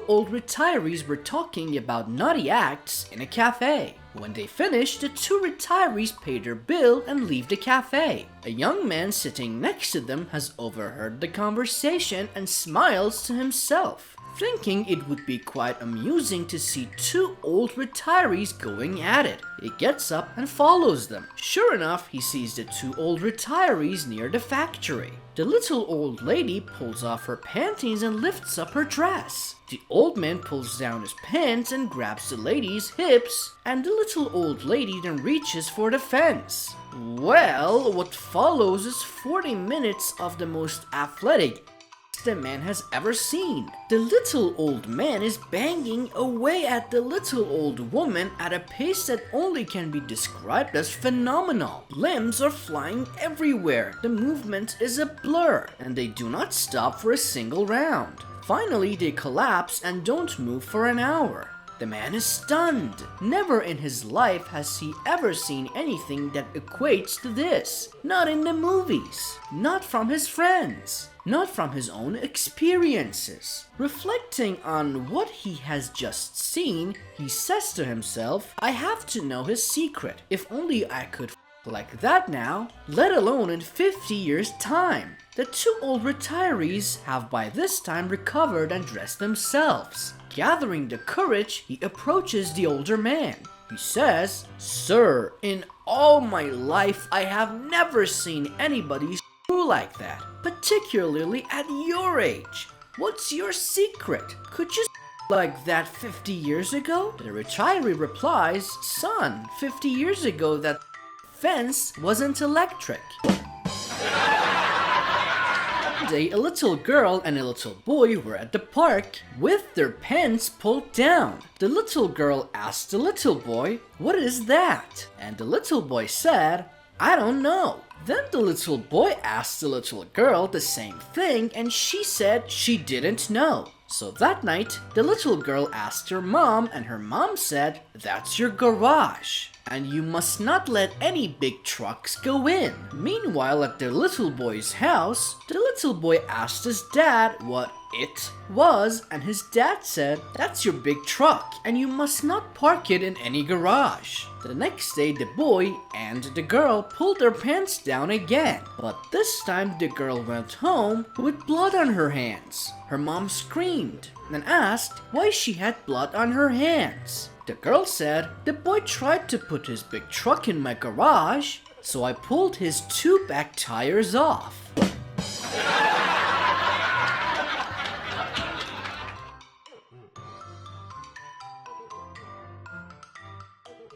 two old retirees were talking about naughty acts in a cafe. When they finished, the two retirees paid their bill and leave the cafe. A young man sitting next to them has overheard the conversation and smiles to himself, thinking it would be quite amusing to see two old retirees going at it. He gets up and follows them. Sure enough, he sees the two old retirees near the factory. The little old lady pulls off her panties and lifts up her dress. The old man pulls down his pants and grabs the lady's hips, and the little old lady then reaches for the fence. Well, what follows is 40 minutes of the most athletic the man has ever seen. The little old man is banging away at the little old woman at a pace that only can be described as phenomenal. Limbs are flying everywhere, the movement is a blur, and they do not stop for a single round. Finally, they collapse and don't move for an hour. The man is stunned. Never in his life has he ever seen anything that equates to this. Not in the movies, not from his friends, not from his own experiences. Reflecting on what he has just seen, he says to himself, I have to know his secret. If only I could like that now, let alone in 50 years' time. The two old retirees have by this time recovered and dressed themselves. Gathering the courage, he approaches the older man. He says, Sir, in all my life I have never seen anybody screw like that, particularly at your age. What's your secret? Could you like that 50 years ago? The retiree replies, Son, 50 years ago that fence wasn't electric. One day, a little girl and a little boy were at the park with their pants pulled down. The little girl asked the little boy, What is that? And the little boy said, I don't know. Then the little boy asked the little girl the same thing and she said she didn't know. So that night, the little girl asked her mom and her mom said, That's your garage, and you must not let any big trucks go in. Meanwhile, at the little boy's house, the little boy asked his dad what it was, and his dad said, That's your big truck, and you must not park it in any garage. The next day, the boy and the girl pulled their pants down again, but this time the girl went home with blood on her hands. Her mom screamed and asked why she had blood on her hands. The girl said, The boy tried to put his big truck in my garage, so I pulled his two back tires off.